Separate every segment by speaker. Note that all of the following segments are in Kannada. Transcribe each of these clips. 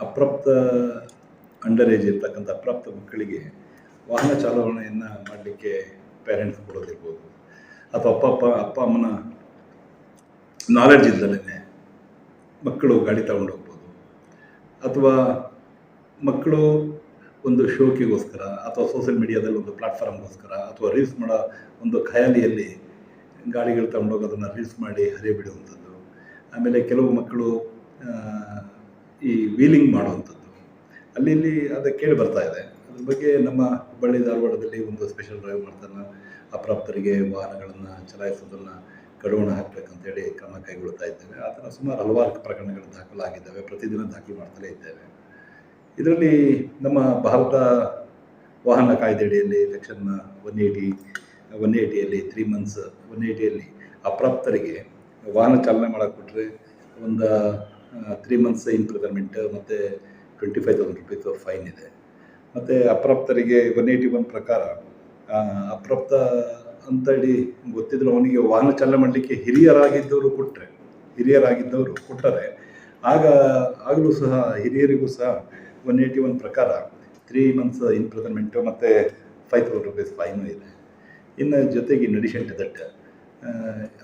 Speaker 1: ಅಪ್ರಾಪ್ತ ಅಂಡರ್ ಏಜ್ ಇರ್ತಕ್ಕಂಥ ಅಪ್ರಾಪ್ತ ಮಕ್ಕಳಿಗೆ ವಾಹನ ಚಾಲನೆಯನ್ನು ಮಾಡಲಿಕ್ಕೆ ಪೇರೆಂಟ್ಸ್ ಕೊಡೋದಿರ್ಬೋದು, ಅಥವಾ ಅಪ್ಪ ಅಮ್ಮನ ನಾಲೆಡ್ಜ್ ಇಲ್ದಲೇ ಮಕ್ಕಳು ಗಾಡಿ ತಗೊಂಡು ಹೋಗ್ಬೋದು, ಅಥವಾ ಮಕ್ಕಳು ಒಂದು ಶೋಕಿಗೋಸ್ಕರ ಅಥವಾ ಸೋಷಿಯಲ್ ಮೀಡಿಯಾದಲ್ಲಿ ಒಂದು ಪ್ಲಾಟ್ಫಾರ್ಮ್ಗೋಸ್ಕರ ಅಥವಾ ರೀಲ್ಸ್ ಮಾಡೋ ಒಂದು ಖಯಾಲಿಯಲ್ಲಿ ಗಾಡಿಗಳು ತಗೊಂಡೋಗೋದನ್ನು ರೀಲ್ಸ್ ಮಾಡಿ ಹರಿಬಿಡುವಂಥದ್ದು. ಆಮೇಲೆ ಕೆಲವು ಮಕ್ಕಳು ಈ ವೀಲಿಂಗ್ ಮಾಡುವಂಥದ್ದು ಅಲ್ಲಿ ಇಲ್ಲಿ ಅದು ಕೇಳಿ ಬರ್ತಾ ಇದೆ. ಅದ್ರ ಬಗ್ಗೆ ನಮ್ಮ ಹುಬ್ಬಳ್ಳಿ ಧಾರವಾಡದಲ್ಲಿ ಒಂದು ಸ್ಪೆಷಲ್ ಡ್ರೈವ್ ಮಾಡ್ತಾನೆ ಅಪ್ರಾಪ್ತರಿಗೆ ವಾಹನಗಳನ್ನು ಚಲಾಯಿಸೋದನ್ನು ಕಡಿವಾಣ ಹಾಕಬೇಕಂತೇಳಿ ಕ್ರಮ ಕೈಗೊಳ್ತಾ ಇದ್ದೇವೆ. ಆ ಥರ ಸುಮಾರು ಹಲವಾರು ಪ್ರಕರಣಗಳು ದಾಖಲಾಗಿದ್ದಾವೆ, ಪ್ರತಿದಿನ ದಾಖಲು ಮಾಡ್ತಲೇ ಇದ್ದೇವೆ. ಇದರಲ್ಲಿ ನಮ್ಮ ಭಾರತ ವಾಹನ ಕಾಯ್ದೆಯಡಿಯಲ್ಲಿ ಸೆಕ್ಷನ್ 180ಯಲ್ಲಿ 3 months 180ಯಲ್ಲಿ ಅಪ್ರಾಪ್ತರಿಗೆ ವಾಹನ ಚಾಲನೆ ಮಾಡೋಕ್ಕೆ ಕೊಟ್ಟರೆ ಒಂದು 3 months ಇಂಪ್ರಿಸನ್ಮೆಂಟ್ ಮತ್ತು 25,000 ರೂಪೀಸ್ ಫೈನ್ ಇದೆ. ಮತ್ತು ಅಪ್ರಾಪ್ತರಿಗೆ 181 ಪ್ರಕಾರ ಅಪ್ರಾಪ್ತ ಅಂತೇಳಿ ಗೊತ್ತಿದ್ರು ಅವನಿಗೆ ವಾಹನ ಚಾಲನೆ ಮಾಡಲಿಕ್ಕೆ ಹಿರಿಯರಾಗಿದ್ದವರು ಕೊಟ್ಟರೆ ಆಗಲೂ ಸಹ ಹಿರಿಯರಿಗೂ ಸಹ 181 ಪ್ರಕಾರ 3 months ಇಂಪ್ರಿಸನ್ಮೆಂಟು ಮತ್ತು 5,000 ರೂಪೀಸ್ ಫೈನು ಇದೆ. ಇನ್ನು ಜೊತೆಗೆ ಇನ್ ಅಡಿಷನ್ ಟು ದಟ್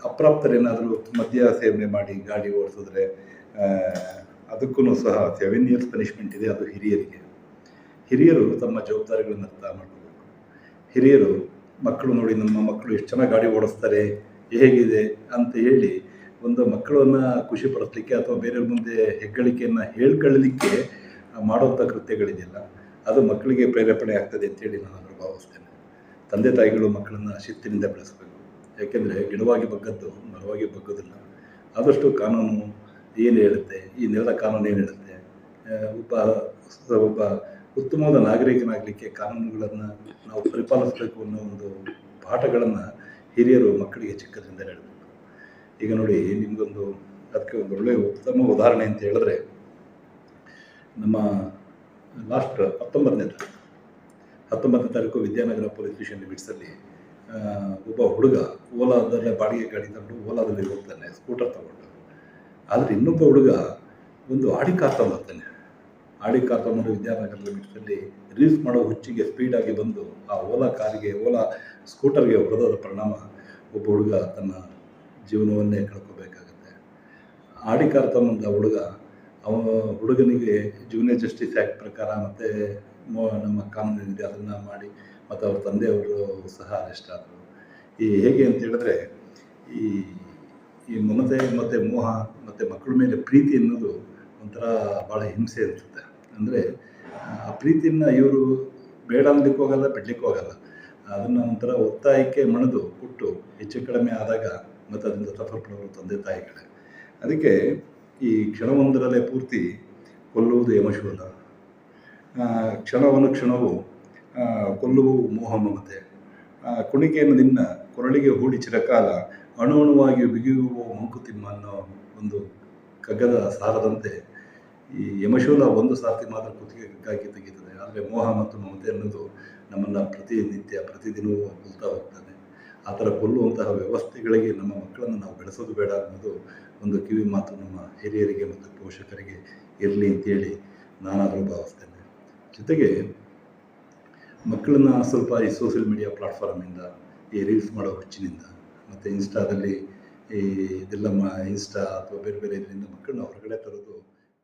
Speaker 1: ಅಪ್ರಾಪ್ತರೇನಾದರೂ ಮದ್ಯ ಸೇವನೆ ಮಾಡಿ ಗಾಡಿ ಓಡಿಸಿದ್ರೆ ಅದಕ್ಕೂ ಸಹ 7 years ಪನಿಷ್ಮೆಂಟ್ ಇದೆ. ಅದು ಹಿರಿಯರು ತಮ್ಮ ಜವಾಬ್ದಾರಿಗಳನ್ನು ಅರ್ಥ ಮಾಡ್ಕೋಬೇಕು. ಹಿರಿಯರು ಮಕ್ಕಳು ನೋಡಿ ನಮ್ಮ ಮಕ್ಕಳು ಎಷ್ಟು ಚೆನ್ನಾಗಿ ಗಾಡಿ ಓಡಿಸ್ತಾರೆ ಹೇಗಿದೆ ಅಂತ ಹೇಳಿ ಒಂದು ಮಕ್ಕಳನ್ನು ಖುಷಿ ಪಡಿಸ್ಲಿಕ್ಕೆ ಅಥವಾ ಬೇರೆಯವ್ರ ಮುಂದೆ ಹೆಗ್ಗಳಿಕೆಯನ್ನು ಹೇಳ್ಕೊಳ್ಳಲಿಕ್ಕೆ ಮಾಡುವಂಥ ಕೃತ್ಯಗಳಿದೆಯಲ್ಲ, ಅದು ಮಕ್ಕಳಿಗೆ ಪ್ರೇರೇಪಣೆ ಆಗ್ತದೆ ಅಂತೇಳಿ ನಾನು ಭಾವಿಸ್ತೇನೆ. ತಂದೆ ತಾಯಿಗಳು ಮಕ್ಕಳನ್ನು ಶಿಸ್ತಿನಿಂದ ಬೆಳೆಸಬೇಕು. ಯಾಕೆಂದರೆ ಗಿಡವಾಗಿ ಬಗ್ಗದ್ದು ಮರವಾಗಿ ಬಗ್ಗೋದಿಲ್ಲ. ಆದಷ್ಟು ಕಾನೂನು ಏನು ಹೇಳುತ್ತೆ, ಈ ನೆಲದ ಕಾನೂನು ಏನು ಹೇಳುತ್ತೆ, ಒಬ್ಬ ಉತ್ತಮವಾದ ನಾಗರಿಕನಾಗಲಿಕ್ಕೆ ಕಾನೂನುಗಳನ್ನು ನಾವು ಪರಿಪಾಲಿಸಬೇಕು ಅನ್ನೋ ಒಂದು ಪಾಠಗಳನ್ನು ಹಿರಿಯರು ಮಕ್ಕಳಿಗೆ ಚಿಕ್ಕದ್ರಿಂದ ಹೇಳಬೇಕು. ಈಗ ನೋಡಿ, ನಿಮಗೊಂದು ಅದಕ್ಕೆ ಒಂದು ಒಳ್ಳೆಯ ಉತ್ತಮ ಉದಾಹರಣೆ ಅಂತ ಹೇಳಿದ್ರೆ, ನಮ್ಮ ಲಾಸ್ಟ್ 19ನೇ ತಾರೀಕು ವಿದ್ಯಾನಗರ ಪೊಲೀಸ್ ಸ್ಟೇಷನ್ ಲಿಮಿಟ್ಸಲ್ಲಿ ಒಬ್ಬ ಹುಡುಗ ಓಲಾದಲ್ಲೇ ಬಾಡಿಗೆ ಗಾಡಿ ತಗೊಂಡು ಓಲಾದಲ್ಲಿ ಹೋಗ್ತಾನೆ ಸ್ಕೂಟರ್ ತಗೊಂಡು. ಆದರೆ ಇನ್ನೊಬ್ಬ ಹುಡುಗ ಒಂದು ಆಡಿ ಕಾರ್ ತಗೊಂಡ್ಬರ್ತಾನೆ. ಆಡಿ ಕಾರ್ ತಗೊಂಡು ವಿದ್ಯಾನಗರ ಲಿಮಿಟ್ಸಲ್ಲಿ ರೀಲ್ಸ್ ಮಾಡೋ ಹುಚ್ಚಿಗೆ ಸ್ಪೀಡಾಗಿ ಬಂದು ಆ ಓಲಾ ಸ್ಕೂಟರ್ಗೆ ಹೊಡೆದೋದ ಪರಿಣಾಮ ಒಬ್ಬ ಹುಡುಗ ತನ್ನ ಜೀವನವನ್ನೇ ಕಳ್ಕೋಬೇಕಾಗುತ್ತೆ. ಆಡಿ ಕಾರ್ ತಗೊಂಡ ಹುಡುಗನಿಗೆ ಜೂನಿಯರ್ ಜಸ್ಟಿಸ್ ಆ್ಯಕ್ಟ್ ಪ್ರಕಾರ ಮತ್ತು ನಮ್ಮ ಕಾನೂನಿದೆ ಅದನ್ನು ಮಾಡಿ ಮತ್ತು ಅವ್ರ ತಂದೆಯವರು ಸಹ ಅರೆಸ್ಟ್ ಆದರು. ಹೇಗೆ ಅಂತ ಹೇಳಿದ್ರೆ, ಈ ಮಮತೆ ಮತ್ತು ಮೋಹ ಮತ್ತು ಮಕ್ಕಳ ಮೇಲೆ ಪ್ರೀತಿ ಅನ್ನೋದು ಒಂಥರ ಭಾಳ ಹಿಂಸೆ ಅನಿಸುತ್ತೆ. ಅಂದರೆ ಆ ಪ್ರೀತಿಯನ್ನು ಇವರು ಬೇಡ ಅನ್ಲಿಕ್ಕೆ ಹೋಗಲ್ಲ, ಬಿಡ್ಲಿಕ್ಕೆ ಹೋಗಲ್ಲ. ಅದನ್ನು ಒಂಥರ ಒತ್ತಾಯಕ್ಕೆ ಮಣಿದು ಕೊಟ್ಟು ಹೆಚ್ಚು ಕಡಿಮೆ ಆದಾಗ ಮತ್ತು ಅದರಿಂದ ಸಫರ್ ಪಡೋರು ತಂದೆ ತಾಯಿಗಳೇ. ಅದಕ್ಕೆ ಈ ಕ್ಷಣವೊಂದರಲ್ಲೇ ಪೂರ್ತಿ ಕೊಲ್ಲುವುದು ಯಮಶೂಲ, ಕ್ಷಣವು ಕೊಲ್ಲುವು ಮೋಹ ಮಮತೆ, ಕುಣಿಕೆಯನ್ನು ನಿನ್ನ ಕೊರಳಿಗೆ ಹೂಡಿ ಚಿರಕಾಲ ಅಣುವಾಗಿ ಬಿಗಿಯುವ ಮಂಕುತಿಮ್ಮ ಅನ್ನೋ ಒಂದು ಕಗ್ಗದ ಸಾರದಂತೆ ಈ ಯಮಶೂಲ ಒಂದು ಸಾರ್ತಿ ಮಾತ್ರ ಕುತ್ತಿಗೆಗಾಗಿ ತೆಗೀತದೆ. ಆದರೆ ಮೋಹ ಮತ್ತು ಮಮತೆ ಅನ್ನೋದು ನಮ್ಮನ್ನು ಪ್ರತಿದಿನವೂ ಕೊಲ್ತಾ ಹೋಗ್ತಾನೆ. ಆ ಥರ ಕೊಲ್ಲುವಂತಹ ವ್ಯವಸ್ಥೆಗಳಿಗೆ ನಮ್ಮ ಮಕ್ಕಳನ್ನು ನಾವು ಬೆಳೆಸೋದು ಬೇಡ ಅನ್ನೋದು ಒಂದು ಕಿವಿ ಮಾತು ನಮ್ಮ ಹಿರಿಯರಿಗೆ ಮತ್ತು ಪೋಷಕರಿಗೆ ಇರಲಿ ಅಂತೇಳಿ ನಾನಾದರೂ ಭಾವಿಸ್ತೇನೆ. ಜೊತೆಗೆ ಮಕ್ಕಳನ್ನು ಸ್ವಲ್ಪ ಈ ಸೋಷಿಯಲ್ ಮೀಡಿಯಾ ಪ್ಲಾಟ್ಫಾರ್ಮಿಂದ, ಈ ರೀಲ್ಸ್ ಮಾಡೋ ಹುಚ್ಚಿನಿಂದ ಮತ್ತು ಇನ್ಸ್ಟಾದಲ್ಲಿ ಇದೆಲ್ಲ ಇನ್ಸ್ಟಾ ಅಥವಾ ಬೇರೆ ಇದರಿಂದ ಮಕ್ಕಳನ್ನ ಹೊರಗಡೆ ತರೋದು